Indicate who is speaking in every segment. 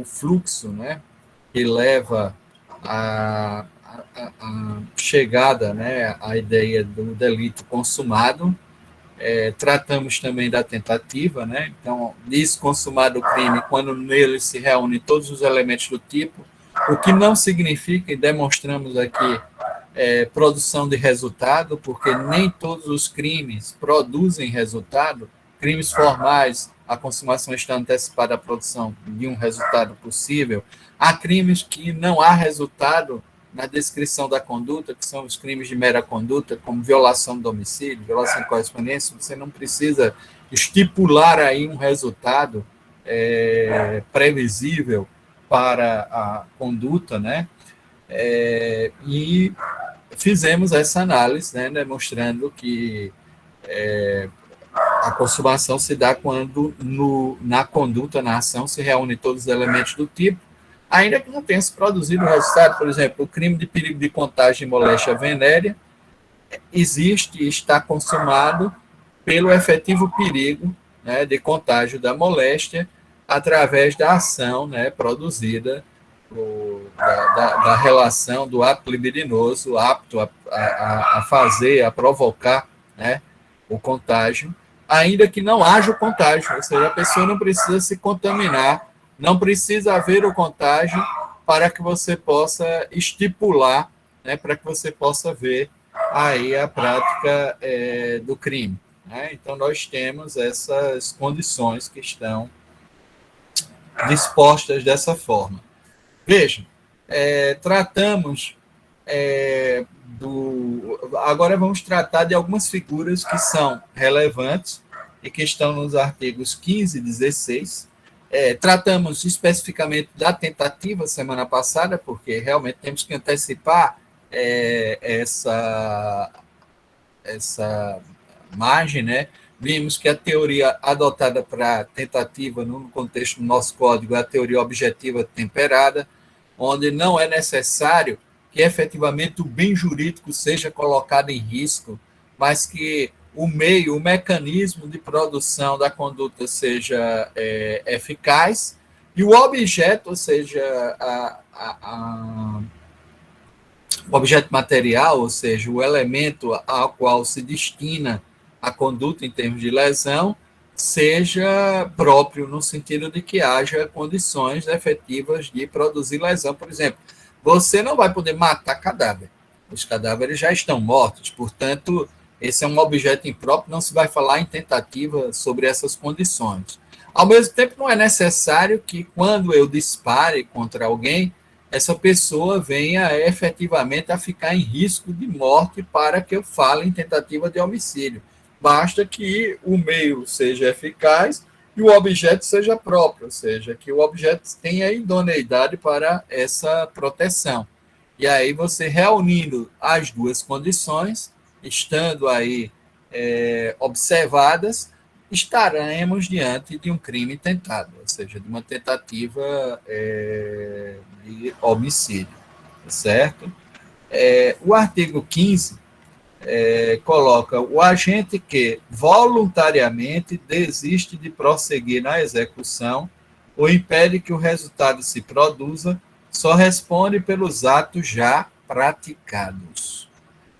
Speaker 1: o fluxo, né, que leva à chegada, né, à ideia do delito consumado. Tratamos também da tentativa, né? Então, diz consumado o crime quando nele se reúnem todos os elementos do tipo, o que não significa, e demonstramos aqui, produção de resultado, porque nem todos os crimes produzem resultado. Crimes formais, a consumação está antecipada à produção de um resultado possível. Há crimes que não há resultado na descrição da conduta, que são os crimes de mera conduta, como violação do domicílio, violação de correspondência. Você não precisa estipular aí um resultado previsível para a conduta, né? E fizemos essa análise, né, demonstrando que a consumação se dá quando na conduta, na ação, se reúnem todos os elementos do tipo, ainda que não tenha se produzido o resultado. Por exemplo, o crime de perigo de contágio e moléstia venérea existe e está consumado pelo efetivo perigo, né, de contágio da moléstia através da ação, né, produzida da relação do ato libidinoso apto a fazer, a provocar, né, o contágio, ainda que não haja o contágio, ou seja, a pessoa não precisa se contaminar, não precisa haver o contágio para que você possa estipular, né, para que você possa ver aí a prática do crime, né? Então, nós temos essas condições que estão dispostas dessa forma. Vejam, tratamos agora vamos tratar de algumas figuras que são relevantes e que estão nos artigos 15 e 16. Tratamos especificamente da tentativa semana passada, porque realmente temos que antecipar essa margem, né? Vimos que a teoria adotada para tentativa no contexto do nosso código é a teoria objetiva temperada, onde não é necessário que efetivamente o bem jurídico seja colocado em risco, mas que o meio, o mecanismo de produção da conduta seja eficaz e o objeto, ou seja, o objeto material, ou seja, o elemento ao qual se destina a conduta em termos de lesão, seja próprio no sentido de que haja condições efetivas de produzir lesão. Por exemplo, você não vai poder matar cadáver. Os cadáveres já estão mortos, portanto, esse é um objeto impróprio, não se vai falar em tentativa sobre essas condições. Ao mesmo tempo, não é necessário que, quando eu dispare contra alguém, essa pessoa venha efetivamente a ficar em risco de morte para que eu fale em tentativa de homicídio. Basta que o meio seja eficaz e o objeto seja próprio, ou seja, que o objeto tenha idoneidade para essa proteção. E aí você reunindo as duas condições, estando aí observadas, estaremos diante de um crime tentado, ou seja, de uma tentativa de homicídio, certo? O artigo 15 coloca o agente que voluntariamente desiste de prosseguir na execução ou impede que o resultado se produza, só responde pelos atos já praticados.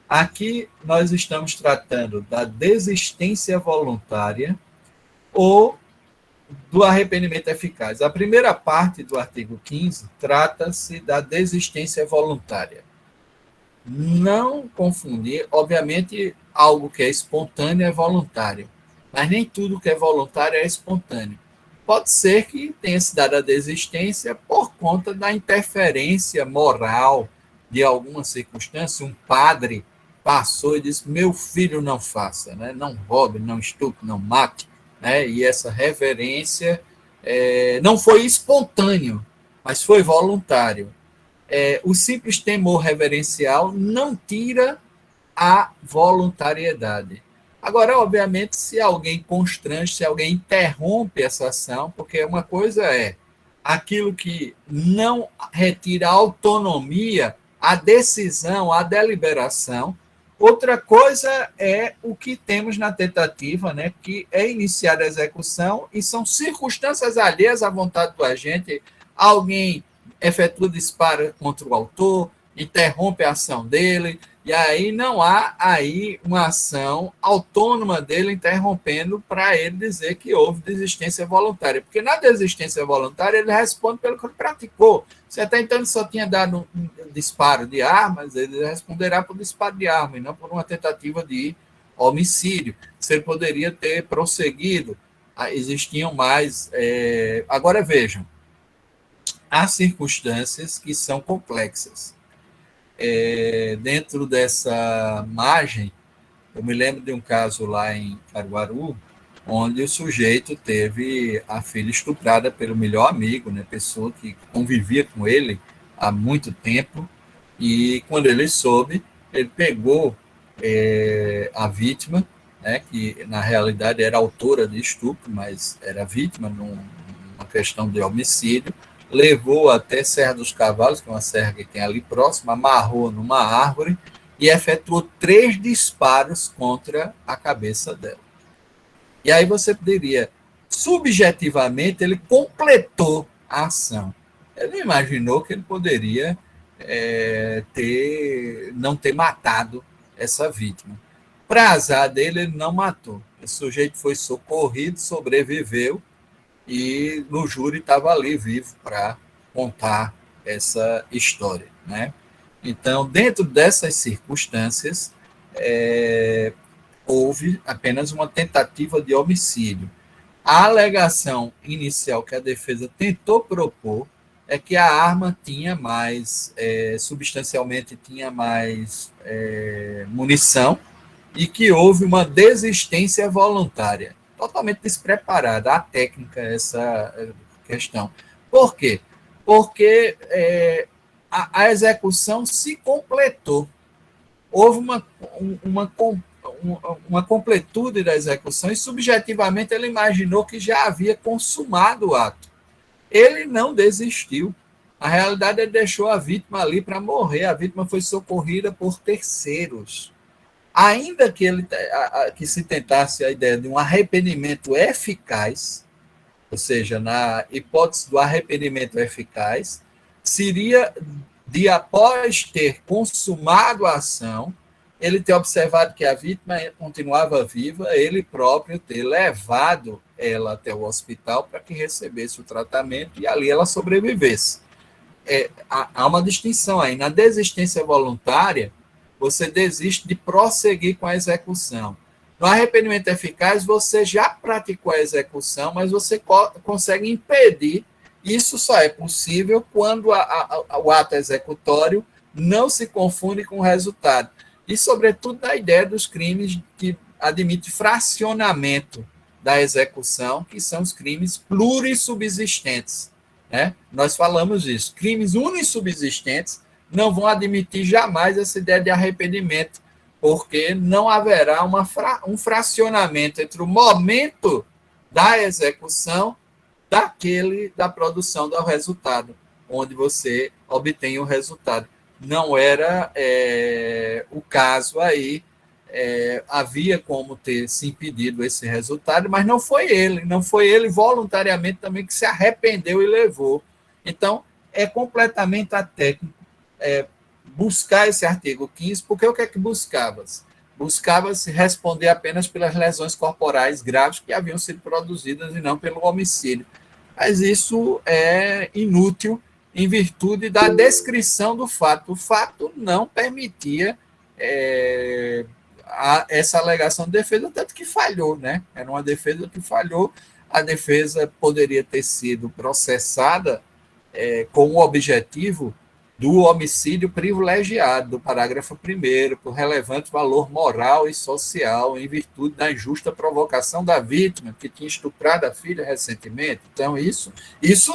Speaker 1: Aqui nós estamos tratando da desistência voluntária ou do arrependimento eficaz. A primeira parte do artigo 15 trata-se da desistência voluntária. Não confundir, obviamente, algo que é espontâneo é voluntário, mas nem tudo que é voluntário é espontâneo. Pode ser que tenha se dado a desistência por conta da interferência moral de alguma circunstância. Um padre passou e disse: meu filho não faça, né? Não roube, não estupre, não mate, né? E essa reverência não foi espontâneo, mas foi voluntário. O simples temor reverencial não tira a voluntariedade. Agora, obviamente, se alguém constrange, se alguém interrompe essa ação, porque uma coisa é aquilo que não retira a autonomia, a decisão, a deliberação. Outra coisa é o que temos na tentativa, né, que é iniciar a execução e são circunstâncias alheias à vontade do agente. alguém efetua disparo contra o autor, interrompe a ação dele, e aí não há aí uma ação autônoma dele interrompendo para ele dizer que houve desistência voluntária. Porque na desistência voluntária ele responde pelo que ele praticou. Se até então ele só tinha dado um disparo de armas, ele responderá por disparo de arma e não por uma tentativa de homicídio. Se ele poderia ter prosseguido, existiam mais. Agora vejam, há circunstâncias que são complexas. Dentro dessa margem, eu me lembro de um caso lá em Caruaru, onde o sujeito teve a filha estuprada pelo melhor amigo, né, pessoa que convivia com ele há muito tempo, e quando ele soube, ele pegou a vítima, né, que na realidade era autora de estupro, mas era vítima numa questão de homicídio, levou até Serra dos Cavalos, que é uma serra que tem ali próximo, amarrou numa árvore e efetuou 3 disparos contra a cabeça dela. E aí você poderia, subjetivamente, ele completou a ação. Ele imaginou que ele poderia não ter matado essa vítima. Para azar dele, ele não matou. O sujeito foi socorrido, sobreviveu, e no júri estava ali vivo para contar essa história, né? Então, dentro dessas circunstâncias, houve apenas uma tentativa de homicídio. A alegação inicial que a defesa tentou propor é que a arma tinha mais, substancialmente tinha mais munição, e que houve uma desistência voluntária, totalmente despreparada, a técnica, essa questão. Por quê? Porque a execução se completou. Houve uma completude da execução e, subjetivamente, ele imaginou que já havia consumado o ato. Ele não desistiu. Na realidade, ele deixou a vítima ali para morrer. A vítima foi socorrida por terceiros. Ainda que se tentasse a ideia de um arrependimento eficaz, ou seja, na hipótese do arrependimento eficaz, seria de, após ter consumado a ação, ele ter observado que a vítima continuava viva, ele próprio ter levado ela até o hospital para que recebesse o tratamento e ali ela sobrevivesse. Há uma distinção aí. Na desistência voluntária, você desiste de prosseguir com a execução. No arrependimento eficaz, você já praticou a execução, mas você consegue impedir. Isso só é possível quando o ato executório não se confunde com o resultado. E, sobretudo, na ideia dos crimes que admite fracionamento da execução, que são os crimes plurissubsistentes. Né? Nós falamos isso. Crimes unissubsistentes não vão admitir jamais essa ideia de arrependimento, porque não haverá um fracionamento entre o momento da execução da produção do resultado, onde você obtém o resultado. Não era o caso aí, havia como ter se impedido esse resultado, mas não foi ele voluntariamente também que se arrependeu e levou. Então, é completamente atécnico buscar esse artigo 15, porque o que é que buscava-se? Buscava-se responder apenas pelas lesões corporais graves que haviam sido produzidas e não pelo homicídio. Mas isso é inútil em virtude da descrição do fato. O fato não permitia essa alegação de defesa, tanto que falhou, né? Era uma defesa que falhou. A defesa poderia ter sido processada com o objetivo do homicídio privilegiado, do parágrafo 1º, por relevante valor moral e social, em virtude da injusta provocação da vítima, que tinha estuprado a filha recentemente. Então, isso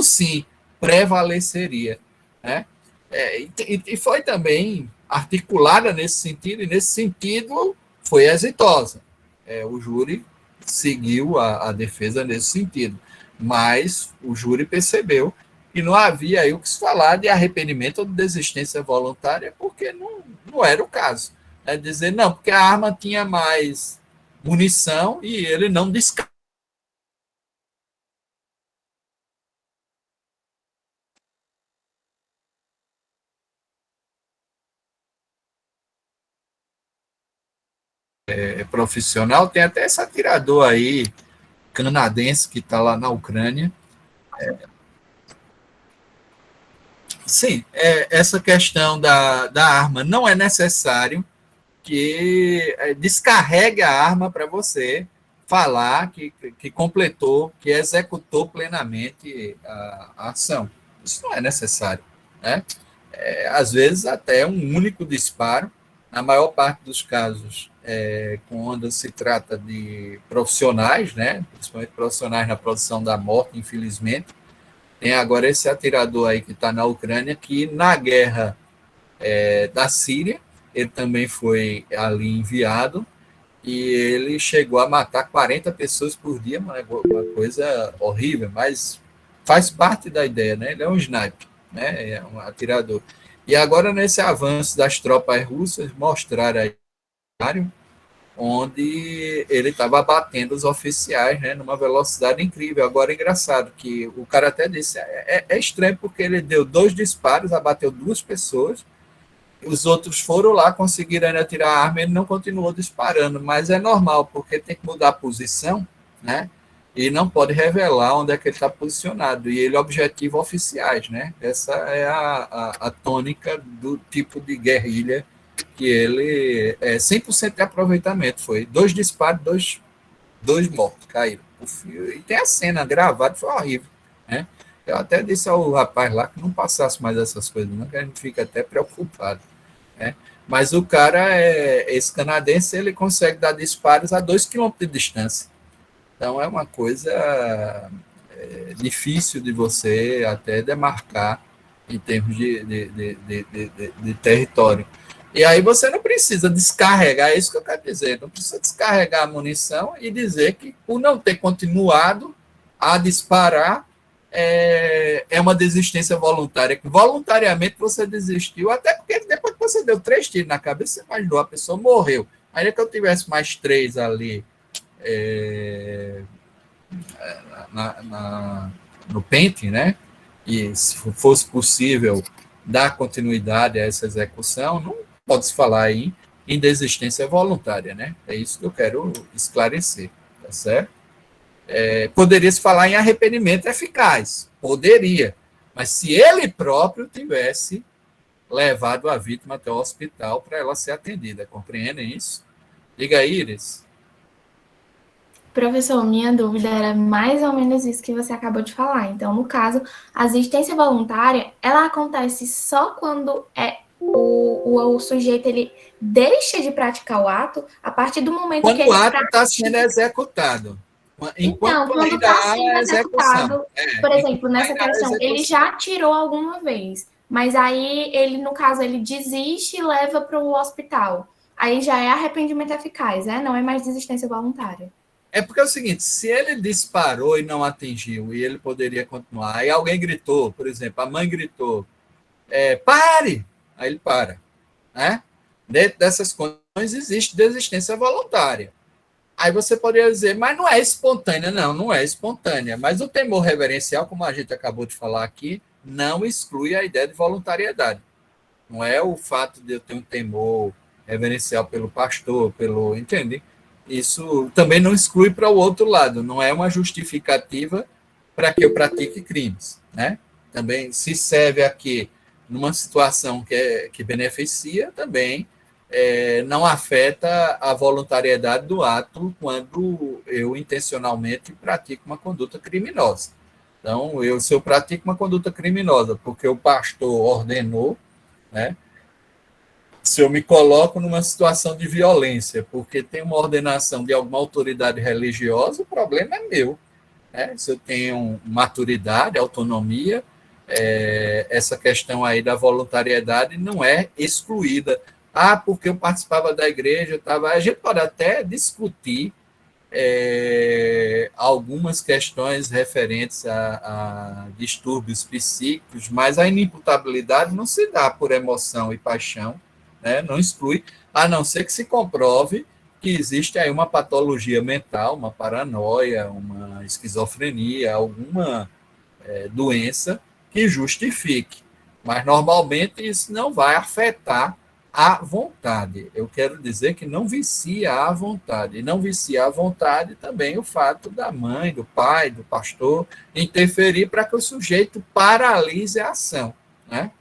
Speaker 1: sim prevaleceria. Né? E foi também articulada nesse sentido, e nesse sentido foi exitosa. O júri seguiu a defesa nesse sentido, mas o júri percebeu que não havia aí o que se falar de arrependimento ou de desistência voluntária, porque não era o caso. É dizer, não, porque a arma tinha mais munição e ele não descarta profissional. Tem até esse atirador aí, canadense, que está lá na Ucrânia. Sim, essa questão da arma não é necessário que descarregue a arma para você falar que completou, que executou plenamente a ação. Isso não é necessário, né? Às vezes até um único disparo, na maior parte dos casos, quando se trata de profissionais, né? Principalmente profissionais na produção da morte, infelizmente. Tem agora esse atirador aí que está na Ucrânia, que na guerra da Síria, ele também foi ali enviado, e ele chegou a matar 40 pessoas por dia, uma coisa horrível, mas faz parte da ideia, né? Ele é um sniper, né? É um atirador. E agora, nesse avanço das tropas russas, mostraram aí onde ele estava batendo os oficiais, né, numa velocidade incrível. Agora, engraçado que o cara até disse, é estranho porque ele deu 2 disparos, abateu 2 pessoas, os outros foram lá, conseguiram ainda tirar a arma, ele não continuou disparando, mas é normal, porque tem que mudar a posição, né? E não pode revelar onde é que ele está posicionado. E ele objetiva oficiais, né? Essa é a tônica do tipo de guerrilha que ele 100% de aproveitamento. Foi 2 disparos, dois mortos, caíram. E tem a cena gravada, foi horrível, né? Eu até disse ao rapaz lá que não passasse mais essas coisas, não, que a gente fica até preocupado, né? Mas o cara, esse canadense, ele consegue dar disparos a 2 quilômetros de distância. Então é uma coisa difícil de você até demarcar em termos de território. E aí você não precisa descarregar, é isso que eu quero dizer, não precisa descarregar a munição e dizer que por não ter continuado a disparar uma desistência voluntária, que voluntariamente você desistiu, até porque depois que você deu 3 tiros na cabeça, você imaginou, a pessoa morreu. Ainda que eu tivesse mais 3 ali no pente, né? E se fosse possível dar continuidade a essa execução, não pode se falar em desistência voluntária, né? É isso que eu quero esclarecer, tá certo? Poderia se falar em arrependimento eficaz, poderia, mas se ele próprio tivesse levado a vítima até o hospital para ela ser atendida, compreendem isso? Diga aí, Iris.
Speaker 2: Professor, minha dúvida era mais ou menos isso que você acabou de falar. Então, no caso, a assistência voluntária, ela acontece só quando o sujeito ele deixa de praticar o ato a partir do momento que
Speaker 1: Quando o
Speaker 2: ele
Speaker 1: ato está sendo
Speaker 2: pratica.
Speaker 1: executado,
Speaker 2: Então,
Speaker 1: enquanto
Speaker 2: quando
Speaker 1: ainda
Speaker 2: está
Speaker 1: há
Speaker 2: sendo
Speaker 1: a execução,
Speaker 2: executado, por
Speaker 1: enquanto
Speaker 2: exemplo, nessa
Speaker 1: ainda há a
Speaker 2: questão, ele
Speaker 1: execução.
Speaker 2: já tirou alguma vez, mas aí ele, no caso, ele desiste e leva para o hospital. Aí já é arrependimento eficaz, né? Não é mais desistência voluntária.
Speaker 1: É porque é o seguinte, se ele disparou e não atingiu, e ele poderia continuar, aí alguém gritou, por exemplo, a mãe gritou, pare! Aí ele para, né? Dentro dessas condições existe desistência voluntária. Aí você poderia dizer, mas não é espontânea. Não, não é espontânea. Mas o temor reverencial, como a gente acabou de falar aqui, não exclui a ideia de voluntariedade. Não é o fato de eu ter um temor reverencial pelo pastor, entende? Isso também não exclui para o outro lado, não é uma justificativa para que eu pratique crimes, né? Também se serve aqui numa situação que beneficia, também não afeta a voluntariedade do ato quando eu intencionalmente pratico uma conduta criminosa. Então, se eu pratico uma conduta criminosa porque o pastor ordenou, né? Se eu me coloco numa situação de violência, porque tem uma ordenação de alguma autoridade religiosa, o problema é meu. Né? Se eu tenho maturidade, autonomia, essa questão aí da voluntariedade não é excluída. Porque eu participava da igreja, a gente pode até discutir algumas questões referentes a distúrbios psíquicos, mas a inimputabilidade não se dá por emoção e paixão, né? Não exclui, a não ser que se comprove que existe aí uma patologia mental, uma paranoia, uma esquizofrenia, alguma doença que justifique. Mas, normalmente, isso não vai afetar à vontade. Eu quero dizer que não vicia à vontade. E não vicia à vontade também o fato da mãe, do pai, do pastor interferir para que o sujeito paralise a ação, né?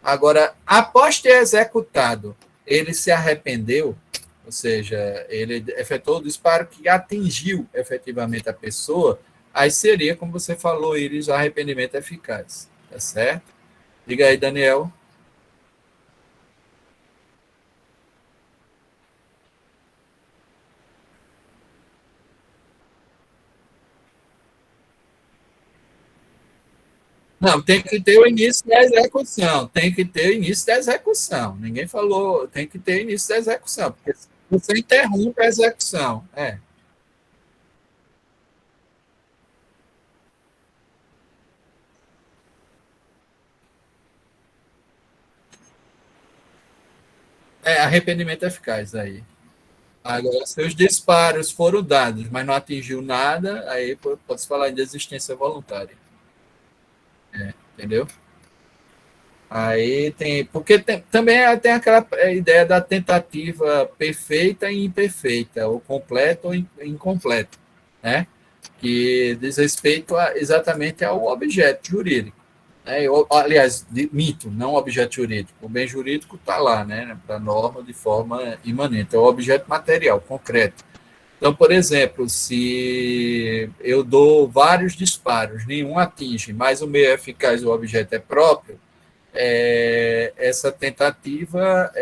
Speaker 1: Agora, após ter executado, ele se arrependeu, ou seja, ele efetuou o disparo que atingiu efetivamente a pessoa, aí seria, como você falou, Iris, arrependimento eficaz. Tá certo? Diga aí, Daniel. Não, tem que ter o início da execução. Tem que ter o início da execução. Ninguém falou, tem que ter o início da execução, porque você interrompe a execução. Arrependimento eficaz aí. Agora, se os disparos foram dados, mas não atingiu nada, aí pode-se falar em desistência voluntária. Entendeu? Aí tem. Porque também tem aquela ideia da tentativa perfeita e imperfeita, ou completo ou incompleto, né? Que diz respeito exatamente ao objeto jurídico. Né? Aliás, mito, não objeto jurídico. O bem jurídico está lá, né? Para a norma de forma imanente. É o objeto material, concreto. Então, por exemplo, se eu dou vários disparos, nenhum atinge, mas o meio eficaz do objeto é próprio, essa tentativa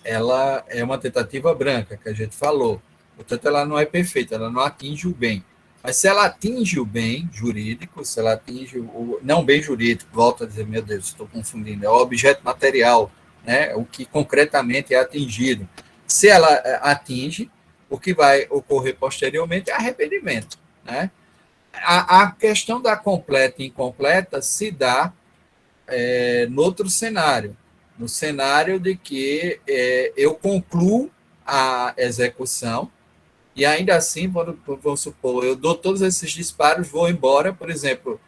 Speaker 1: ela é uma tentativa branca, que a gente falou. Portanto, ela não é perfeita, ela não atinge o bem. Mas se ela atinge o bem jurídico, se ela atinge o não bem jurídico, volto a dizer, meu Deus, estou confundindo, é o objeto material, né, o que concretamente é atingido. Se ela atinge, o que vai ocorrer posteriormente é arrependimento, né? A questão da completa e incompleta se dá no outro cenário, no cenário de que eu concluo a execução e ainda assim, vamos supor, eu dou todos esses disparos, vou embora, por exemplo,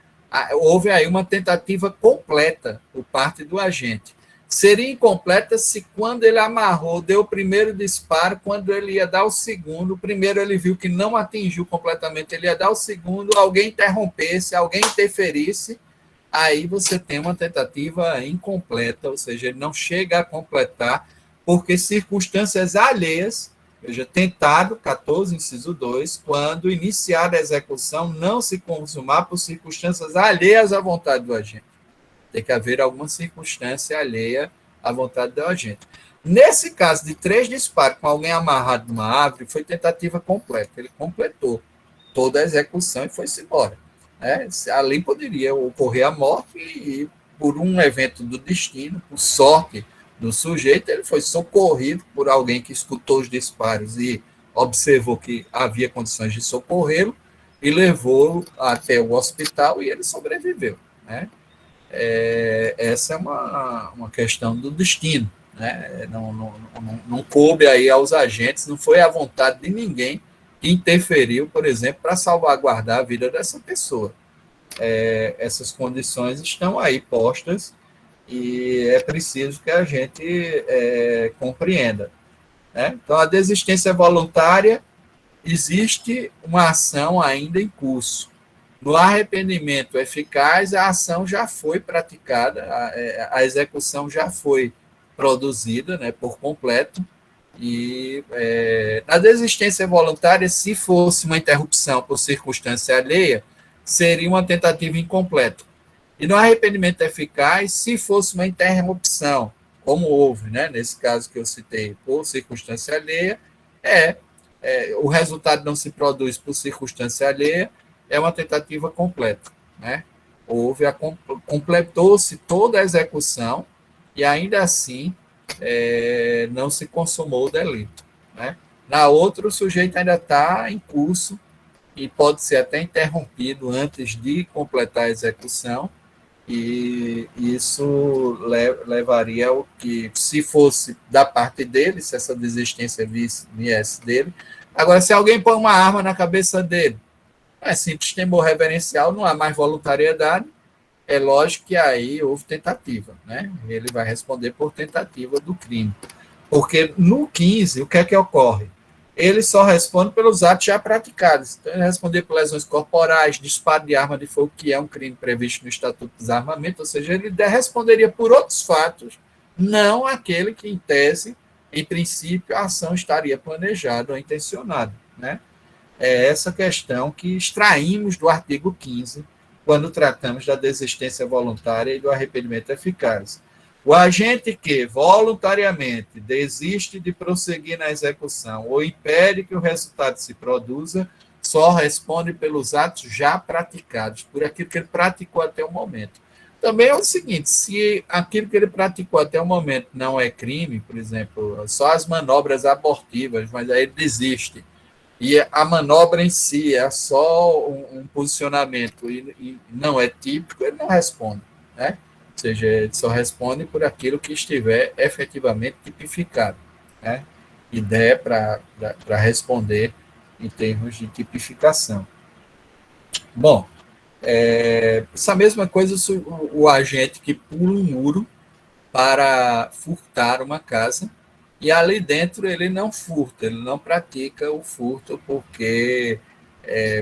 Speaker 1: houve aí uma tentativa completa por parte do agente. Seria incompleta se quando ele amarrou, deu o primeiro disparo, quando ele ia dar o segundo, o primeiro ele viu que não atingiu completamente, ele ia dar o segundo, alguém interrompesse, alguém interferisse, aí você tem uma tentativa incompleta, ou seja, ele não chega a completar, porque circunstâncias alheias, veja, tentado, 14, inciso 2, quando iniciar a execução não se consumar por circunstâncias alheias à vontade do agente. Tem que haver alguma circunstância alheia à vontade do agente. Nesse caso de 3 disparos com alguém amarrado numa árvore, foi tentativa completa. Ele completou toda a execução e foi-se embora. Ali poderia ocorrer a morte e, por um evento do destino, por sorte do sujeito, ele foi socorrido por alguém que escutou os disparos e observou que havia condições de socorrê-lo e levou-o até o hospital e ele sobreviveu. Né? Essa é uma questão do destino. Né? Não coube aí aos agentes, não foi à vontade de ninguém que interferiu, por exemplo, para salvaguardar a vida dessa pessoa. Essas condições estão aí postas e é preciso que a gente compreenda. Né? Então, a desistência voluntária, existe uma ação ainda em curso. No arrependimento eficaz, a ação já foi praticada, a execução já foi produzida, né, por completo, e na desistência voluntária, se fosse uma interrupção por circunstância alheia, seria uma tentativa incompleta. E no arrependimento eficaz, se fosse uma interrupção, como houve, né, nesse caso que eu citei, por circunstância alheia, o resultado não se produz por circunstância alheia, é uma tentativa completa. Né? Completou-se toda a execução e ainda assim não se consumou o delito. Né? Na outra, o sujeito ainda está em curso e pode ser até interrompido antes de completar a execução, e isso levaria ao que, se fosse da parte dele, se essa desistência viesse dele. Agora, se alguém põe uma arma na cabeça dele, é simples temor reverencial, não há mais voluntariedade, é lógico que aí houve tentativa, né? Ele vai responder por tentativa do crime. Porque no 15, o que é que ocorre? Ele só responde pelos atos já praticados. Então, ele responder por lesões corporais, disparo de arma de fogo, que é um crime previsto no Estatuto do Desarmamento, ou seja, ele responderia por outros fatos, não aquele que, em tese, em princípio, a ação estaria planejada ou intencionada, né? É essa questão que extraímos do artigo 15, quando tratamos da desistência voluntária e do arrependimento eficaz. O agente que voluntariamente desiste de prosseguir na execução ou impede que o resultado se produza, só responde pelos atos já praticados, por aquilo que ele praticou até o momento. Também é o seguinte, se aquilo que ele praticou até o momento não é crime, por exemplo, só as manobras abortivas, mas aí ele desiste, e a manobra em si é só um posicionamento e não é típico, ele não responde, né? Ou seja, ele só responde por aquilo que estiver efetivamente tipificado, né? E der para responder em termos de tipificação. Bom, essa mesma coisa o agente que pula um muro para furtar uma casa e ali dentro ele não furta, ele não pratica o furto porque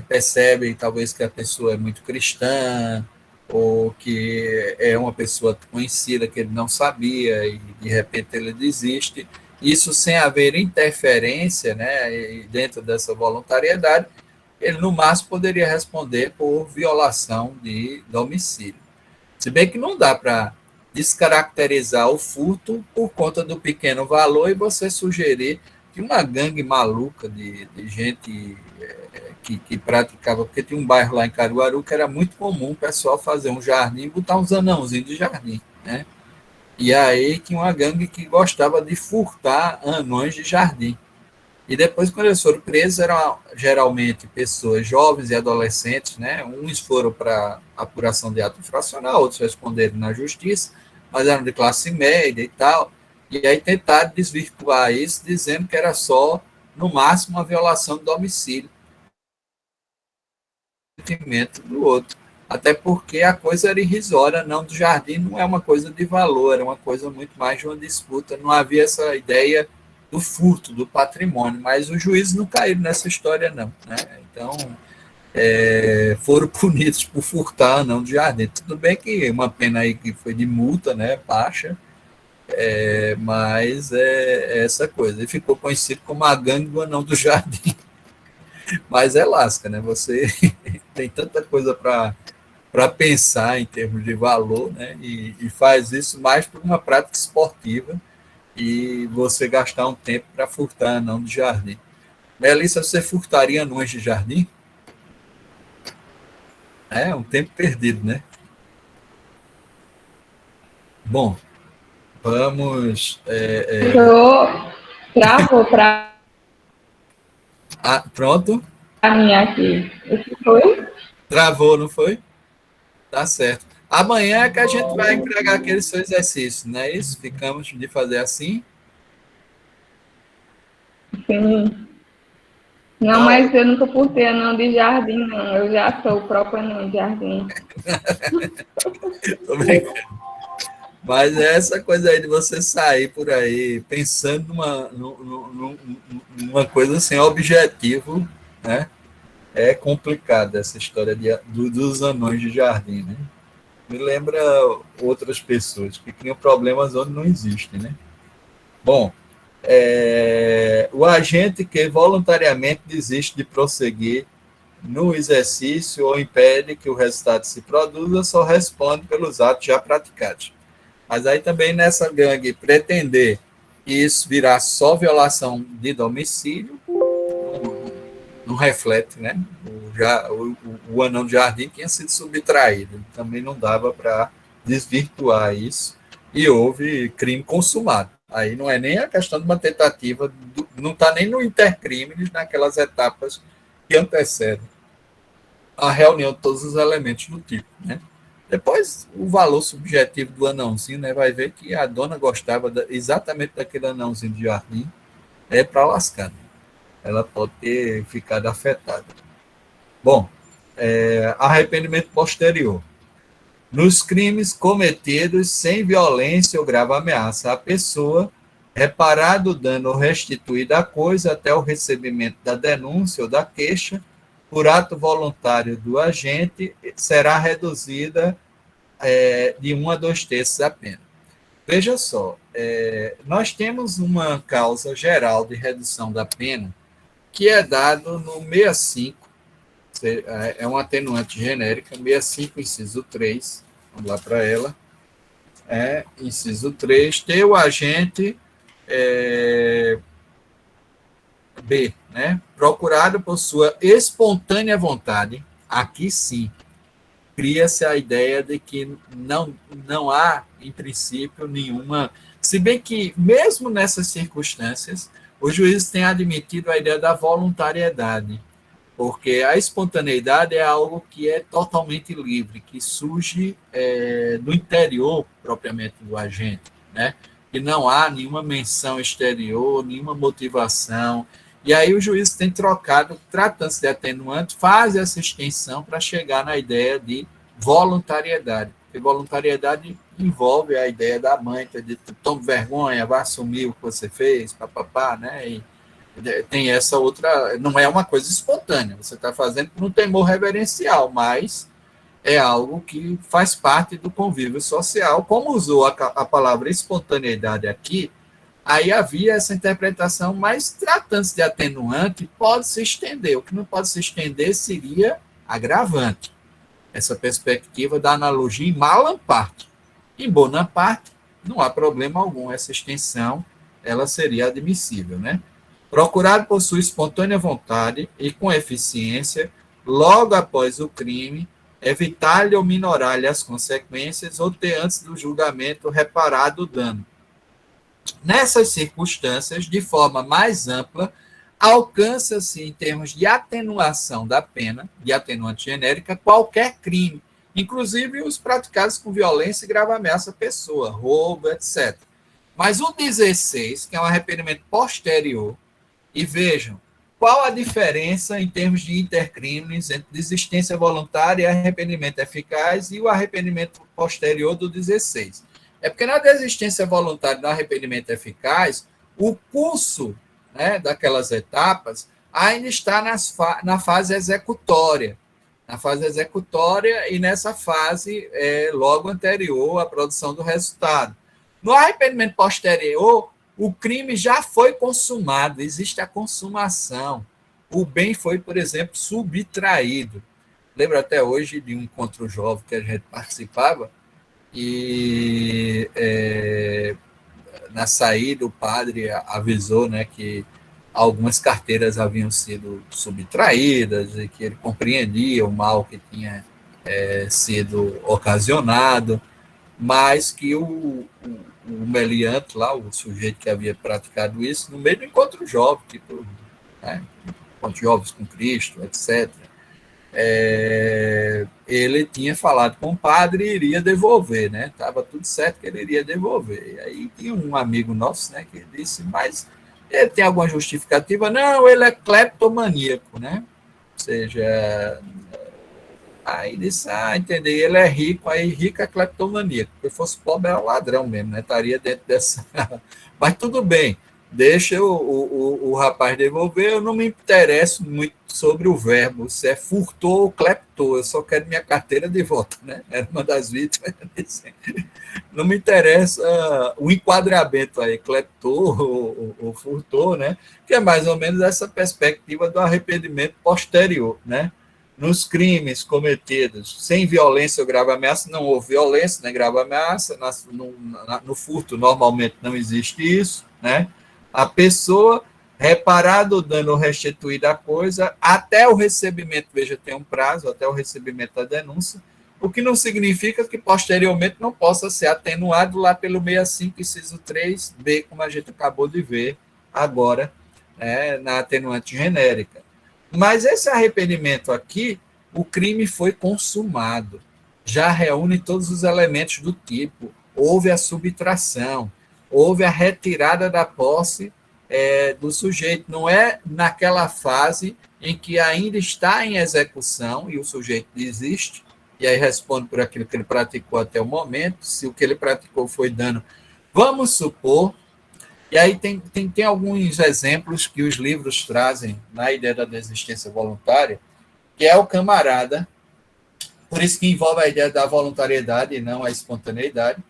Speaker 1: percebe talvez que a pessoa é muito cristã ou que é uma pessoa conhecida que ele não sabia e de repente ele desiste. Isso sem haver interferência, né, dentro dessa voluntariedade, ele no máximo poderia responder por violação de domicílio. Se bem que não dá para descaracterizar o furto por conta do pequeno valor e você sugerir que uma gangue maluca de gente que praticava, porque tinha um bairro lá em Caruaru que era muito comum o pessoal fazer um jardim e botar uns anãozinhos de jardim, né? E aí tinha uma gangue que gostava de furtar anões de jardim. E depois, quando eles foram presos, eram geralmente pessoas jovens e adolescentes, né? Uns foram para apuração de ato infracional, outros responderam na justiça, mas eram de classe média e tal. E aí tentaram desvirtuar isso, dizendo que era só, no máximo, uma violação do domicílio do outro. Até porque a coisa era irrisória, não do jardim, não é uma coisa de valor, era uma coisa muito mais de uma disputa. Não havia essa ideia do furto, do patrimônio, mas os juízes não caíram nessa história, não. Né? Então, foram punidos por furtar não do jardim. Tudo bem que uma pena aí que foi de multa, né, baixa, mas é essa coisa. E ficou conhecido como a gangue do anão do jardim. Mas é lasca, né? Você tem tanta coisa para pensar em termos de valor, né? E faz isso mais por uma prática esportiva e você gastar um tempo para furtar anão de jardim. Melissa, você furtaria anões de jardim? É um tempo perdido, né? Bom, vamos.
Speaker 2: Travou para
Speaker 1: Pronto?
Speaker 2: mim aqui. O que foi?
Speaker 1: Travou, não foi? Tá certo. Amanhã é que a gente vai entregar aquele seu exercício, não é isso? Ficamos de fazer assim.
Speaker 2: Sim. Não, mas eu nunca furtei anão de jardim, não. Eu já sou o próprio anão de jardim.
Speaker 1: Tô brincando. Mas é essa coisa aí de você sair por aí pensando numa coisa sem objetivo, né? É complicado essa história dos anões de jardim, né? Me lembra outras pessoas que criam problemas onde não existem, né? Bom, o agente que voluntariamente desiste de prosseguir no exercício ou impede que o resultado se produza só responde pelos atos já praticados. Mas aí também nessa gangue pretender que isso virar só violação de domicílio não reflete, né? O anão de jardim tinha sido subtraído, também não dava para desvirtuar isso e houve crime consumado. Aí não é nem a questão de uma tentativa, não está nem no intercrimes naquelas etapas que antecedem a reunião de todos os elementos do tipo, né? Depois, o valor subjetivo do anãozinho, né, vai ver que a dona gostava exatamente daquele anãozinho de jardim, para lascar. Né? Ela pode ter ficado afetada. Bom, arrependimento posterior. nos crimes cometidos sem violência ou grave ameaça à pessoa, reparado o dano ou restituída a coisa até o recebimento da denúncia ou da queixa, por ato voluntário do agente, será reduzida de 1 a 2/3 a pena. Veja só, nós temos uma causa geral de redução da pena que é dado no 65, é um atenuante genérica, 65, inciso 3, vamos lá para ela, inciso 3, ter o agente B, né, procurado por sua espontânea vontade, aqui sim, cria-se a ideia de que não há, em princípio, nenhuma... Se bem que, mesmo nessas circunstâncias, os juízes têm admitido a ideia da voluntariedade, porque a espontaneidade é algo que é totalmente livre, que surge do interior, propriamente, do agente, né? E não há nenhuma menção exterior, nenhuma motivação. E aí o juiz tem trocado, tratando-se de atenuante, faz essa extensão para chegar na ideia de voluntariedade. Porque voluntariedade envolve a ideia da mãe, de tome vergonha, vá assumir o que você fez, papapá, né? E tem essa outra, não é uma coisa espontânea, você está fazendo por um temor reverencial, mas é algo que faz parte do convívio social. Como usou a palavra espontaneidade aqui, aí havia essa interpretação, mas tratando-se de atenuante, pode se estender. O que não pode se estender seria agravante. Essa perspectiva da analogia em malam parte. Em bonam parte, não há problema algum. Essa extensão, ela seria admissível, né? Procurado por sua espontânea vontade e com eficiência, logo após o crime, evitar-lhe ou minorar-lhe as consequências ou ter antes do julgamento reparado o dano. Nessas circunstâncias, de forma mais ampla, alcança-se, em termos de atenuação da pena, de atenuante genérica, qualquer crime, inclusive os praticados com violência e grave ameaça à pessoa, roubo, etc. Mas o 16, que é um arrependimento posterior, e vejam, qual a diferença em termos de intercrimes entre desistência voluntária e arrependimento eficaz e o arrependimento posterior do 16? É porque na desistência voluntária e no arrependimento eficaz, o curso, né, daquelas etapas ainda está na fase executória. Na fase executória e nessa fase logo anterior à produção do resultado. No arrependimento posterior, o crime já foi consumado, existe a consumação. O bem foi, por exemplo, subtraído. Lembro até hoje de um encontro jovem que a gente participava, e na saída o padre avisou, né, que algumas carteiras haviam sido subtraídas e que ele compreendia o mal que tinha sido ocasionado, mas que o meliante lá, o sujeito que havia praticado isso, no meio do encontro jovem, tipo, né, encontro jovens com Cristo, etc., ele tinha falado com o padre e iria devolver, né? Estava tudo certo que ele iria devolver. E aí tinha um amigo nosso, né, que disse, mas ele tem alguma justificativa? Não, ele é cleptomaníaco, né? Ou seja, aí disse, entendi, ele é rico, aí rico é cleptomaníaco. Se fosse pobre, era ladrão mesmo, né? Estaria dentro dessa... Mas tudo bem, deixa o rapaz devolver, eu não me interesso muito sobre o verbo, se é furtou ou cleptou, eu só quero minha carteira de volta, né? Era uma das vítimas. Não me interessa o enquadramento aí, cleptou ou furtou, né? Que é mais ou menos essa perspectiva do arrependimento posterior, né? Nos crimes cometidos sem violência ou grave ameaça, não houve violência nem grave ameaça, no furto normalmente não existe isso, né? A pessoa, reparado o dano ou restituído a coisa, até o recebimento, veja, tem um prazo, até o recebimento da denúncia, o que não significa que posteriormente não possa ser atenuado lá pelo 65, inciso 3b, como a gente acabou de ver agora, na atenuante genérica. Mas esse arrependimento aqui, o crime foi consumado, já reúne todos os elementos do tipo, houve a subtração, houve a retirada da posse do sujeito, não é naquela fase em que ainda está em execução e o sujeito desiste, e aí responde por aquilo que ele praticou até o momento. Se o que ele praticou foi dano, vamos supor. E aí tem alguns exemplos que os livros trazem na ideia da desistência voluntária, que é o camarada, por isso que envolve a ideia da voluntariedade e não a espontaneidade.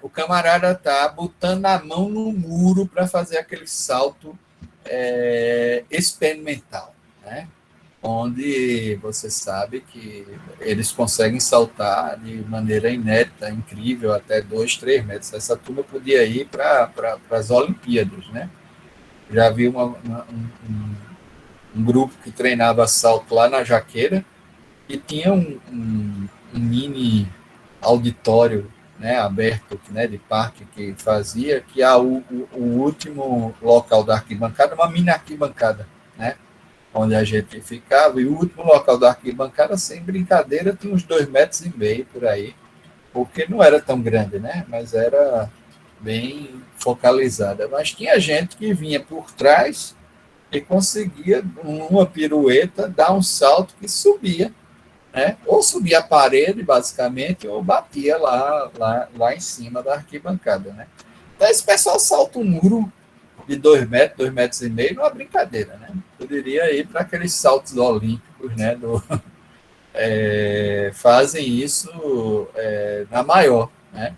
Speaker 1: O camarada está botando a mão no muro para fazer aquele salto experimental, né? Onde você sabe que eles conseguem saltar de maneira inédita, incrível, até 2, 3 metros. Essa turma podia ir para as Olimpíadas, né? Já vi um grupo que treinava salto lá na Jaqueira e tinha um mini auditório, né, aberto, né, de parque que fazia, que o último local da arquibancada, uma mini arquibancada, né? Onde a gente ficava, e o último local da arquibancada, sem brincadeira, tinha uns 2,5 metros por aí, porque não era tão grande, né? Mas era bem focalizada. Mas tinha gente que vinha por trás e conseguia, uma pirueta, dar um salto que subia, né? Ou subia a parede, basicamente, ou batia lá em cima da arquibancada, né? Então, esse pessoal salta um muro de 2 metros, 2,5 metros, não é brincadeira, né? Poderia ir para aqueles saltos olímpicos, né? Fazem isso na maior, né?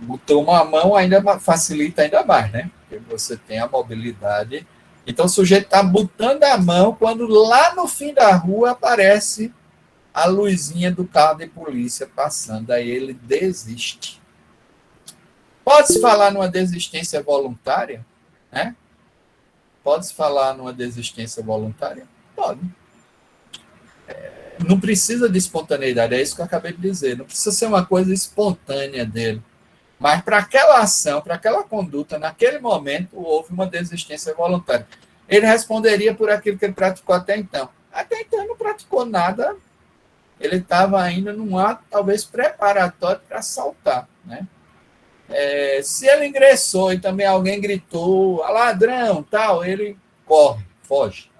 Speaker 1: Botou uma mão, ainda facilita ainda mais, né? Porque você tem a mobilidade. Então, o sujeito está botando a mão quando lá no fim da rua aparece a luzinha do carro de polícia passando, aí ele desiste. Pode-se falar numa desistência voluntária, né? Pode-se falar numa desistência voluntária? Pode. Não precisa de espontaneidade, é isso que eu acabei de dizer. Não precisa ser uma coisa espontânea dele. Mas para aquela ação, para aquela conduta, naquele momento, houve uma desistência voluntária. Ele responderia por aquilo que ele praticou até então. Até então, ele não praticou nada. Ele estava ainda num ato, talvez, preparatório para assaltar, né? Se ele ingressou e também alguém gritou, ladrão, tal, ele corre, foge.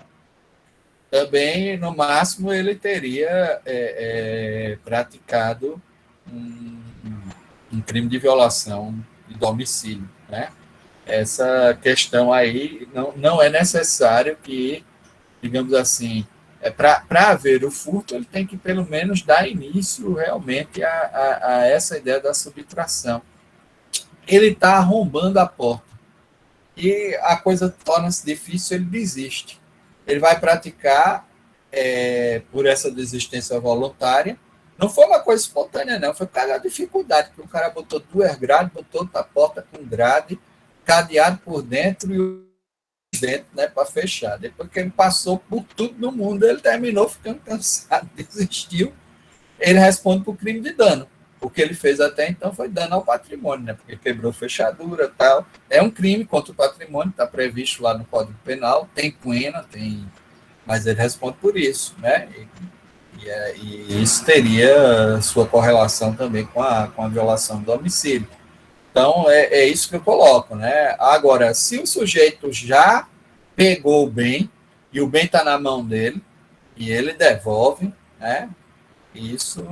Speaker 1: Também, no máximo, ele teria praticado um crime de violação de domicílio, né? Essa questão aí não é necessário que, digamos assim, para haver o furto, ele tem que, pelo menos, dar início realmente a essa ideia da subtração. Ele está arrombando a porta. E a coisa torna-se difícil, ele desiste. Ele vai praticar por essa desistência voluntária. Não foi uma coisa espontânea, não. Foi por causa da dificuldade, porque o cara botou 2 grades, botou outra porta com grade, cadeado por dentro e dentro, né, para fechar. Depois que ele passou por tudo no mundo, ele terminou ficando cansado, desistiu. Ele responde por crime de dano. O que ele fez até então foi dano ao patrimônio, né? Porque quebrou fechadura e tal. É um crime contra o patrimônio, está previsto lá no Código Penal, tem pena, mas ele responde por isso, né? E isso teria sua correlação também com a violação do domicílio. Então, é isso que eu coloco, né? Agora, se o sujeito já pegou o bem, e o bem está na mão dele, e ele devolve, né? Isso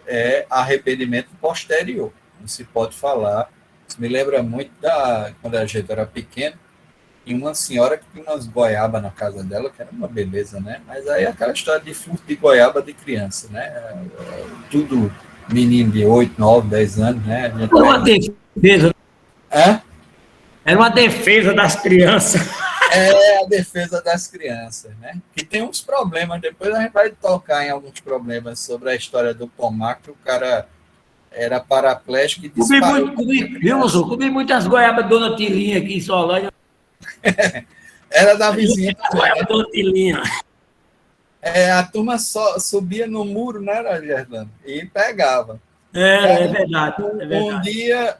Speaker 1: é arrependimento posterior. Não se pode falar. Isso me lembra muito quando a gente era pequeno, e uma senhora que tinha umas goiabas na casa dela, que era uma beleza, né? Mas aí aquela história de furto de goiaba de criança, né? Tudo menino de 8, 9, 10 anos, né?
Speaker 3: Era uma defesa. Era uma defesa das crianças.
Speaker 1: É a defesa das crianças, né? Que tem uns problemas, depois a gente vai tocar em alguns problemas sobre a história do Pomar, que o cara era paraplégico e disparou.
Speaker 3: Comi muitas goiabas Dona Tilinha aqui em Solândia.
Speaker 1: Era da vizinha também,
Speaker 3: né? Dona Tilinha.
Speaker 1: A turma só subia no muro, né, Gerlando? E pegava.
Speaker 3: É verdade.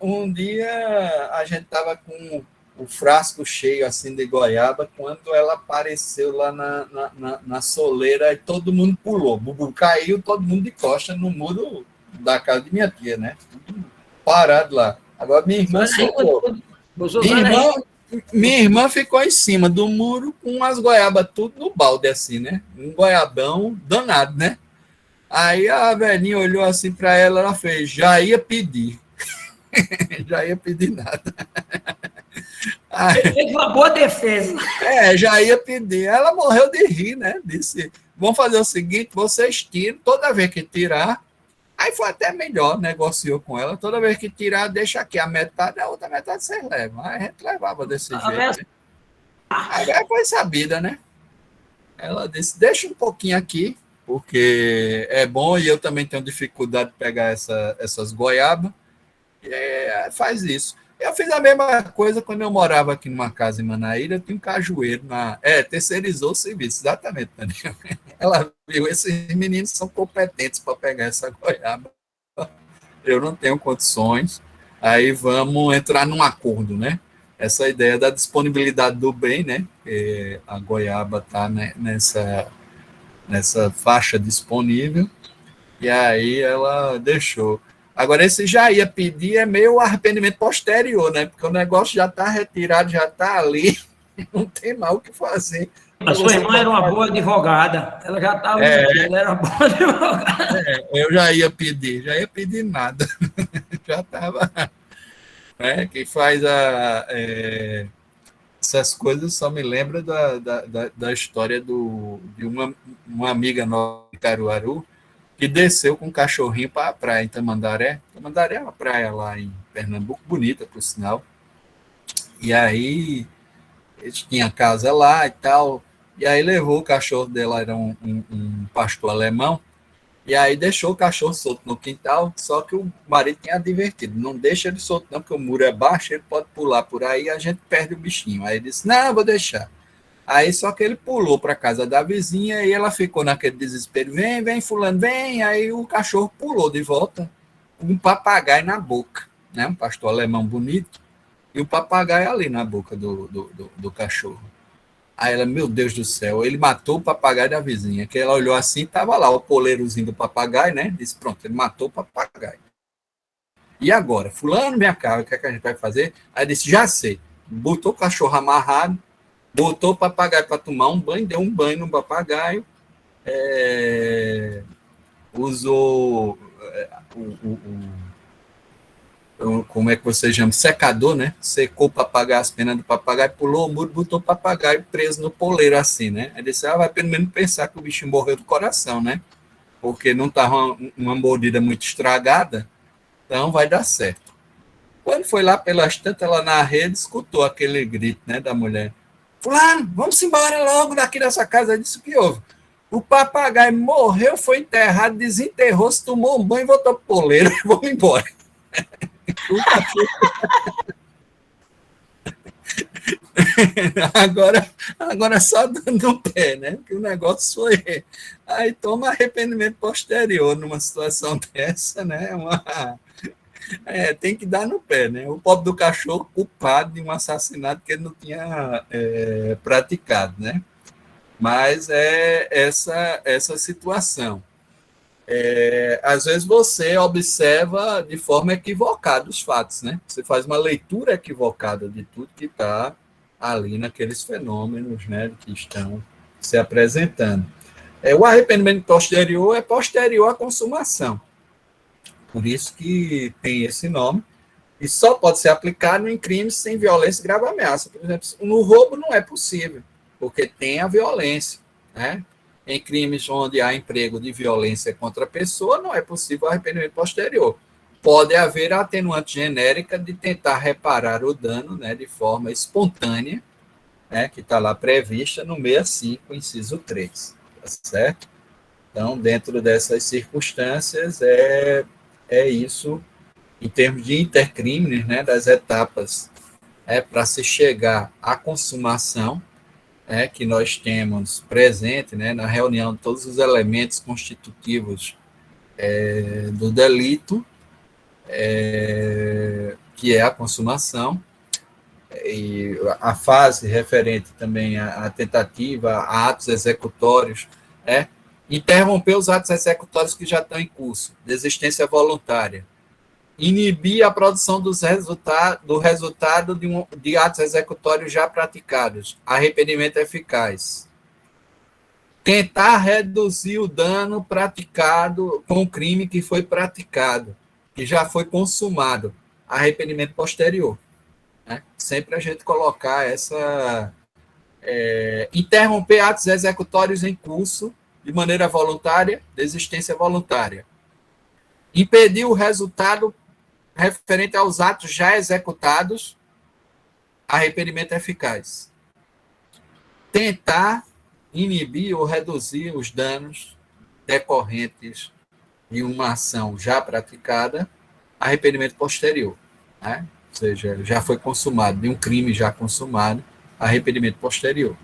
Speaker 1: Um dia a gente estava com o frasco cheio assim de goiaba, quando ela apareceu lá na soleira e todo mundo pulou. Bubu caiu, todo mundo de costa no muro da casa de minha tia, né? Tudo parado lá. Agora minha irmã soltou. Minha irmã ficou em cima do muro com as goiabas tudo no balde, assim, né? Um goiabão danado, né? Aí a velhinha olhou assim para ela, ela fez, já ia pedir. Já ia pedir nada.
Speaker 3: Ele fez uma boa defesa.
Speaker 1: Já ia pedir. Ela morreu de rir, né? Disse, vamos fazer o seguinte, vocês tiram, toda vez que tirar, aí foi até melhor, negociou com ela, toda vez que tirar, deixa aqui a metade, a outra metade vocês levam. Aí a gente levava desse jeito, né? Aí foi sabida, né? Ela disse, deixa um pouquinho aqui, porque é bom e eu também tenho dificuldade de pegar essas goiabas. E faz isso. Eu fiz a mesma coisa quando eu morava aqui numa casa em Manaíra, tinha um cajueiro. Terceirizou o serviço, exatamente, Daniel. Ela viu, esses meninos são competentes para pegar essa goiaba. Eu não tenho condições, aí vamos entrar num acordo, né? Essa ideia da disponibilidade do bem, né? A goiaba está, né, nessa faixa disponível, e aí ela deixou. Agora, esse já ia pedir é meio arrependimento posterior, né? Porque o negócio já está retirado, já está ali, não tem mais o que fazer.
Speaker 3: A sua irmã era uma boa advogada, ela já estava ela era uma boa advogada.
Speaker 1: Eu já ia pedir nada, já estava. Quem faz essas coisas só me lembra da história de uma amiga nossa de Caruaru, que desceu com um cachorrinho para a praia em Tamandaré. Tamandaré é uma praia lá em Pernambuco, bonita, por sinal. E aí, eles tinham casa lá e tal, e aí levou o cachorro dela, era um pastor alemão, e aí deixou o cachorro solto no quintal, só que o marido tinha advertido, não deixa ele solto não, porque o muro é baixo, ele pode pular por aí e a gente perde o bichinho. Aí ele disse, não, vou deixar. Aí só que ele pulou para a casa da vizinha e ela ficou naquele desespero, vem, fulano, vem. Aí o cachorro pulou de volta com um papagaio na boca, né? Um pastor alemão bonito, e o papagaio ali na boca do cachorro. Aí ela, meu Deus do céu, ele matou o papagaio da vizinha, que ela olhou assim, estava lá o poleirozinho do papagaio, né? Disse, pronto, ele matou o papagaio. E agora? Fulano, minha cara, o que é que a gente vai fazer? Aí disse, já sei. Botou o cachorro amarrado, botou o papagaio para tomar um banho, deu um banho no papagaio, usou como é que você chama? Secador, né? Secou o papagaio, as penas do papagaio, pulou o muro, botou o papagaio preso no poleiro assim, né? Aí disse, vai pelo menos pensar que o bicho morreu do coração, né? Porque não estava uma mordida muito estragada, então vai dar certo. Quando foi lá pelas tantas, ela na rede, escutou aquele grito, né, da mulher. Fulano, vamos embora logo daqui dessa casa. Disse o que houve. O papagaio morreu, foi enterrado, desenterrou, se tomou um banho e voltou para o poleiro. Vamos embora. Agora só dando um pé, né? Que o negócio foi. Aí toma arrependimento posterior numa situação dessa, né? Tem que dar no pé, né? O pobre do cachorro culpado de um assassinato que ele não tinha praticado, né? Mas é essa situação. Às vezes você observa de forma equivocada os fatos, né? Você faz uma leitura equivocada de tudo que está ali naqueles fenômenos, né, que estão se apresentando. O arrependimento posterior é posterior à consumação. Por isso que tem esse nome, e só pode ser aplicado em crimes sem violência e grave ameaça. Por exemplo, no roubo não é possível, porque tem a violência, né? Em crimes onde há emprego de violência contra a pessoa, não é possível arrependimento posterior. Pode haver a atenuante genérica de tentar reparar o dano, né, de forma espontânea, né, que está lá prevista no 65, inciso 3, tá certo? Então, dentro dessas circunstâncias, é isso, em termos de intercrimes, né, das etapas, para se chegar à consumação, que nós temos presente, né, na reunião de todos os elementos constitutivos do delito, que é a consumação, e a fase referente também à tentativa, a atos executórios, interromper os atos executórios que já estão em curso, desistência voluntária, inibir a produção do resultado de atos executórios já praticados, arrependimento eficaz. Tentar reduzir o dano praticado com o crime que foi praticado, que já foi consumado, arrependimento posterior. Né? Sempre a gente colocar essa... interromper atos executórios em curso de maneira voluntária, desistência voluntária. Impedir o resultado referente aos atos já executados, arrependimento eficaz. Tentar inibir ou reduzir os danos decorrentes de uma ação já praticada, arrependimento posterior. Né? Ou seja, já foi consumado, de um crime já consumado, arrependimento posterior.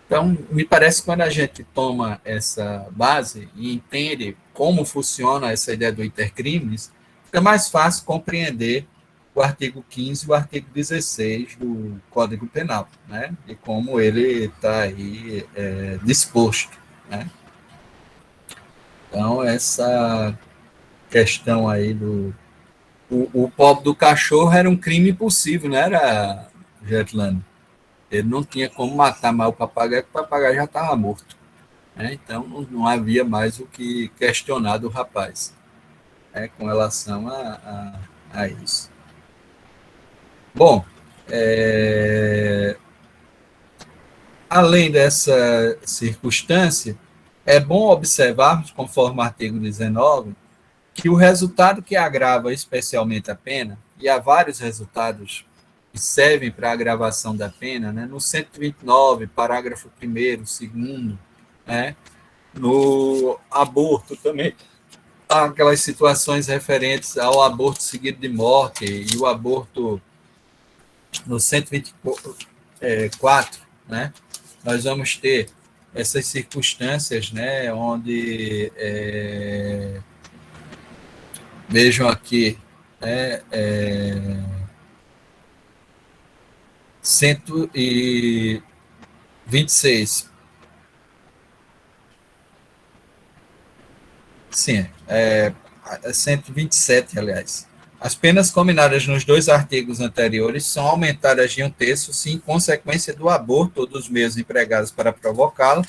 Speaker 1: Então, me parece que quando a gente toma essa base e entende como funciona essa ideia do intercrimes, fica mais fácil compreender o artigo 15 e o artigo 16 do Código Penal, né? E como ele está aí disposto, né? Então, essa questão aí o pobre do cachorro era um crime impossível, não era, Getlane? Ele não tinha como matar mais o papagaio, porque o papagaio já estava morto. Né? Então, não havia mais o que questionar do rapaz, né, com relação a isso. Bom, além dessa circunstância, é bom observarmos, conforme o artigo 19, que o resultado que agrava especialmente a pena, e há vários resultados que servem para a agravação da pena, né? No 129, parágrafo 1º, 2º, né? No aborto também, há aquelas situações referentes ao aborto seguido de morte, e o aborto no 124, né? Nós vamos ter essas circunstâncias, né? Onde, vejam aqui, 126. Sim, 127, aliás. As penas combinadas nos dois artigos anteriores são aumentadas de 1/3 se, em consequência do aborto ou dos meios empregados para provocá-lo,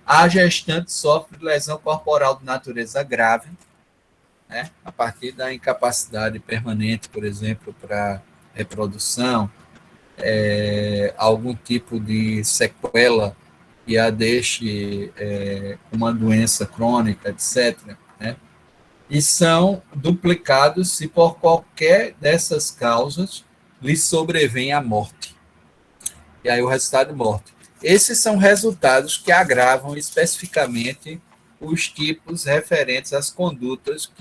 Speaker 1: a gestante sofre lesão corporal de natureza grave, né, a partir da incapacidade permanente, por exemplo, para reprodução, algum tipo de sequela que a deixe uma doença crônica, etc., né? E são duplicados se por qualquer dessas causas lhe sobrevém a morte. E aí o resultado de morte. Esses são resultados que agravam especificamente os tipos referentes às condutas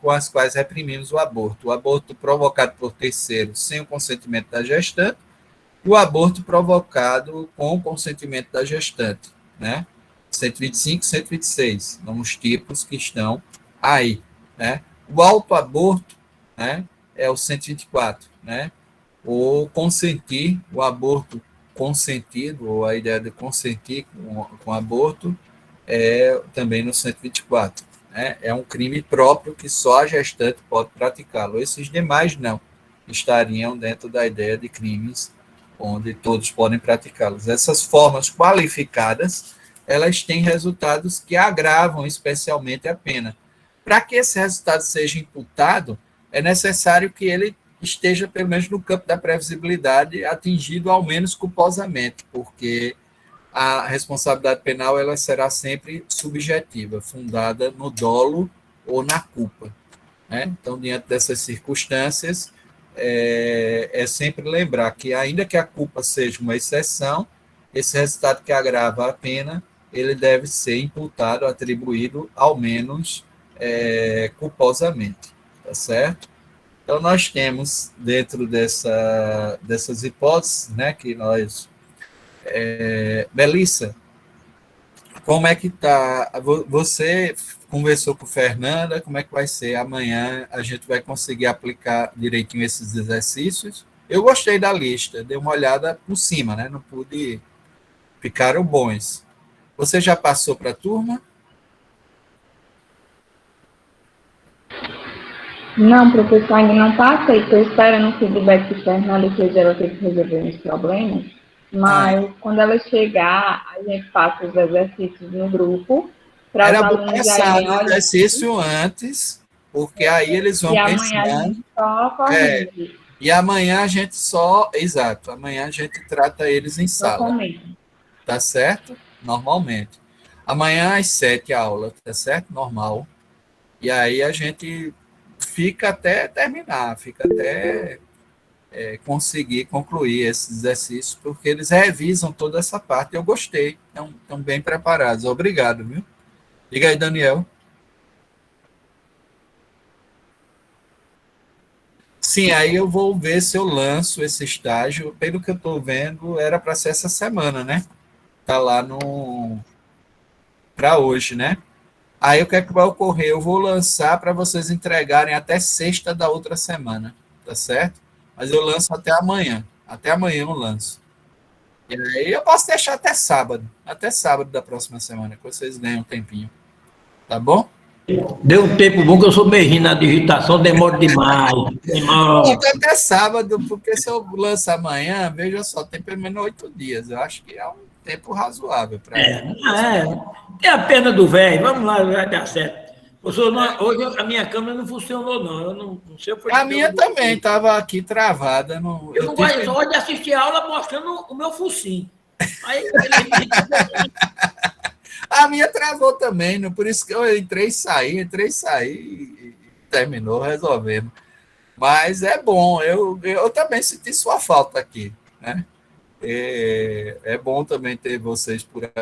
Speaker 1: com as quais reprimimos o aborto. O aborto provocado por terceiros sem o consentimento da gestante, e o aborto provocado com o consentimento da gestante, né? 125 e 126, são os tipos que estão aí, né? O autoaborto, né, é o 124, né? O consentir, o aborto consentido, ou a ideia de consentir com aborto, é também no 124, né? É um crime próprio que só a gestante pode praticá-lo. Esses demais não estariam dentro da ideia de crimes onde todos podem praticá-los. Essas formas qualificadas, elas têm resultados que agravam especialmente a pena. Para que esse resultado seja imputado, é necessário que ele esteja, pelo menos no campo da previsibilidade, atingido ao menos culposamente, porque a responsabilidade penal ela será sempre subjetiva, fundada no dolo ou na culpa. Né? Então, diante dessas circunstâncias, é sempre lembrar que, ainda que a culpa seja uma exceção, esse resultado que agrava a pena, ele deve ser imputado, atribuído, ao menos culposamente, tá certo? Então, nós temos, dentro dessas hipóteses, né, que nós... Melissa, como é que está? Você conversou com Fernanda, como é que vai ser? Amanhã a gente vai conseguir aplicar direitinho esses exercícios? Eu gostei da lista, dei uma olhada por cima, né? Não pude... Ficaram bons. Você já passou para a turma?
Speaker 4: Não, professor, ainda não passei. Estou esperando o feedback de Fernanda, que hoje ela tem que resolver uns problemas. Mas quando ela chegar, a gente passa os exercícios no grupo para os
Speaker 1: Era bom
Speaker 4: alunos já
Speaker 1: começar
Speaker 4: irem
Speaker 1: no
Speaker 4: olhando.
Speaker 1: exercício antes, porque aí eles vão
Speaker 4: E amanhã a
Speaker 1: pensando.
Speaker 4: gente só corrige.
Speaker 1: E amanhã a gente só. Exato, amanhã a gente trata eles em
Speaker 4: Só
Speaker 1: sala.
Speaker 4: comenta.
Speaker 1: Tá certo? Normalmente. Amanhã às 7 a aula, tá certo? Normal. E aí a gente fica até terminar, fica até conseguir concluir esses exercícios, porque eles revisam toda essa parte. Eu gostei, estão bem preparados. Obrigado, viu? Diga aí, Daniel. Sim, aí eu vou ver se eu lanço esse estágio. Pelo que eu estou vendo, era para ser essa semana, né? Tá lá no para hoje, né? Aí o que é que vai ocorrer? Eu vou lançar para vocês entregarem até sexta da outra semana, tá certo? Mas eu lanço até amanhã. Até amanhã eu lanço. E aí eu posso deixar até sábado da próxima semana, que vocês ganham um tempinho. Tá bom?
Speaker 3: Deu um tempo bom que eu sou meio na digitação, demora demais. Demora.
Speaker 1: Pronto, até sábado, porque se eu lanço amanhã, veja só, tem pelo menos 8 dias. Eu acho que é um tempo razoável para.
Speaker 3: Tem a pena do velho, vamos lá, vai dar certo. Professor, hoje a minha câmera não funcionou, não. Eu não sei o que
Speaker 1: A
Speaker 3: deu.
Speaker 1: minha também estava aqui travada. No,
Speaker 3: Eu
Speaker 1: eu
Speaker 3: não gosto,
Speaker 1: tive...
Speaker 3: só gosto de assistir a aula mostrando o meu focinho. Aí,
Speaker 1: A minha travou também, né? Por isso que eu entrei e saí e terminou resolvendo. Mas é bom, eu também senti sua falta aqui, né? É bom também ter vocês
Speaker 3: por isso,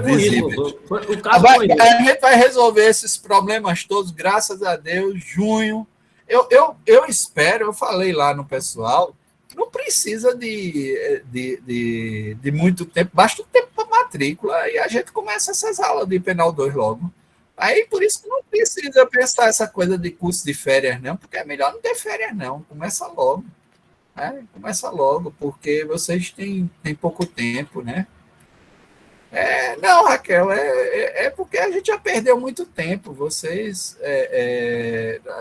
Speaker 1: visíveis.
Speaker 3: o caso foi esse.
Speaker 1: A gente vai resolver esses problemas todos, graças a Deus, junho. Eu espero, eu falei lá no pessoal, não precisa de muito tempo, basta o tempo para matrícula e a gente começa essas aulas de Penal 2 logo. Aí, por isso que não precisa pensar essa coisa de curso de férias, não, porque é melhor não ter férias, não. Começa logo. Né? Começa logo, porque vocês têm pouco tempo, né? Não, Raquel, é porque a gente já perdeu muito tempo. Vocês.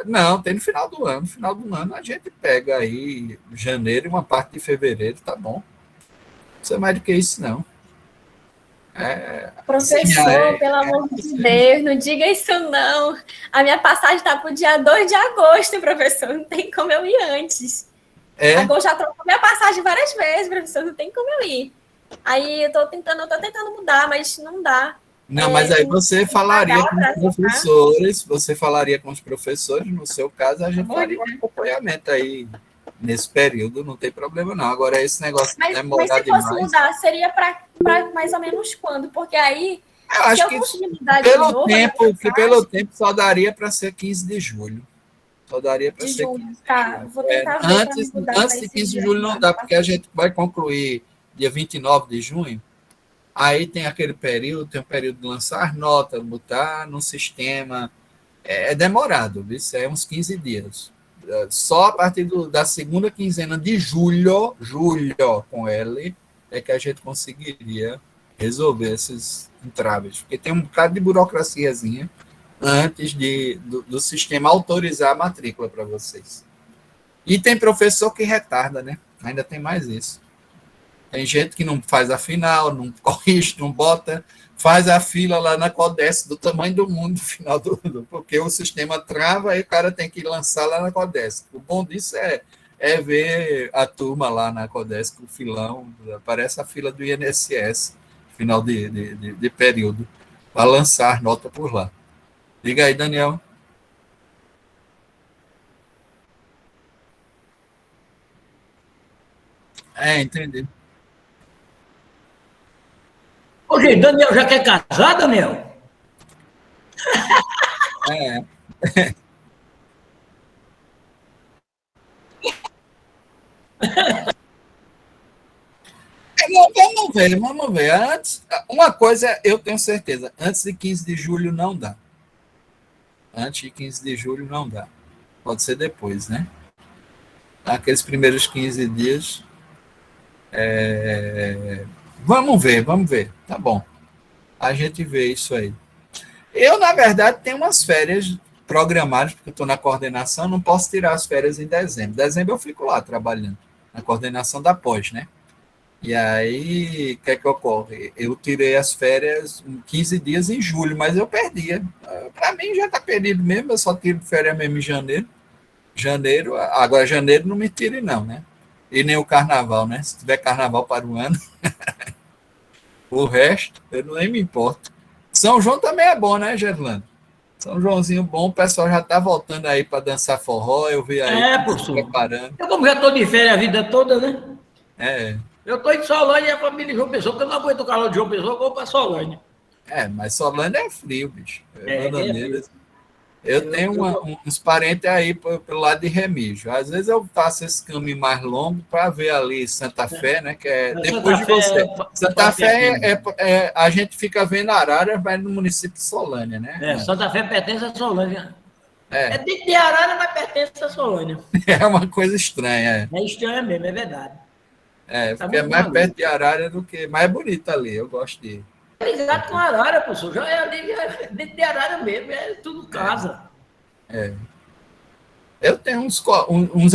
Speaker 1: Não, tem no final do ano. No final do ano a gente pega aí janeiro e uma parte de fevereiro, tá bom. Não precisa mais do que isso, não.
Speaker 2: Professor, pelo amor de Deus, não diga isso não. A minha passagem está para o dia 2 de agosto, professor. Não tem como eu ir antes. Agosto já trocou minha passagem várias vezes, professor. Não tem como eu ir. Aí eu tô tentando mudar, mas não dá.
Speaker 1: Não, mas aí você falaria com os professores, no seu caso, a gente faria um acompanhamento aí nesse período, não tem problema não. Agora, esse negócio de demorar
Speaker 2: mas se
Speaker 1: demais...
Speaker 2: fosse mudar, seria para mais ou menos quando? Porque aí,
Speaker 1: eu acho que pelo tempo só daria para ser 15 de julho. Só daria para ser 15 de julho.
Speaker 2: Tá, vou tentar ver
Speaker 1: antes de 15 de julho não dá, porque a gente vai concluir dia 29 de junho, aí tem aquele período, tem um período de lançar notas, botar no sistema, é demorado, isso é uns 15 dias. Só a partir da segunda quinzena de julho com L, é que a gente conseguiria resolver esses entraves, porque tem um bocado de burocraciazinha antes do sistema autorizar a matrícula para vocês. E tem professor que retarda, né? Ainda tem mais isso. Tem gente que não faz a final, não corrige, não bota, faz a fila lá na Codesc do tamanho do mundo no final porque o sistema trava e o cara tem que lançar lá na Codesc. O bom disso é ver a turma lá na Codesc, o filão, parece a fila do INSS, final de período, para lançar nota por lá. Diga aí, Daniel. Entendi.
Speaker 3: Ô, gente, Daniel já quer casar, Daniel?
Speaker 1: Vamos ver. Antes, uma coisa eu tenho certeza, antes de 15 de julho não dá. Antes de 15 de julho não dá. Pode ser depois, né? Aqueles primeiros 15 dias. Vamos ver. Tá bom. A gente vê isso aí. Eu, na verdade, tenho umas férias programadas, porque eu estou na coordenação, não posso tirar as férias em dezembro. Dezembro eu fico lá trabalhando, na coordenação da pós, né? E aí, o que é que ocorre? Eu tirei as férias 15 dias em julho, mas eu perdia. Para mim já está perdido mesmo, eu só tiro férias mesmo em janeiro. Agora janeiro não me tire não, né? E nem o carnaval, né? Se tiver carnaval para o ano, o resto, eu nem me importo. São João também é bom, né, Gerlando? São Joãozinho bom, o pessoal já está voltando aí para dançar forró, eu vi aí
Speaker 3: professor.
Speaker 1: preparando.
Speaker 3: Eu, como já estou de férias a vida toda, né?
Speaker 1: É.
Speaker 3: Eu estou em Solânia e a família de João Pessoa, porque eu não aguento o calor de João Pessoa, eu vou para Solânia.
Speaker 1: Mas Solânia é frio, bicho.
Speaker 3: Frio.
Speaker 1: Eu tenho uns parentes aí pelo lado de Remígio. Às vezes eu faço esse caminho mais longo para ver ali Santa Fé, né? Que é depois de você. Santa Fé a gente fica vendo Araras, mas no município de Solânia, né?
Speaker 3: Santa Fé pertence a Solânia. É de Araras, mas pertence a Solânia.
Speaker 1: É uma coisa estranha.
Speaker 3: É estranho mesmo, é verdade.
Speaker 1: Porque é mais perto de Araras do que. Mas é bonito ali, eu gosto de ir.
Speaker 3: Ligado com Arara, professor. Já é ali, dentro de Arara mesmo, é tudo casa.
Speaker 1: Eu tenho uns amigos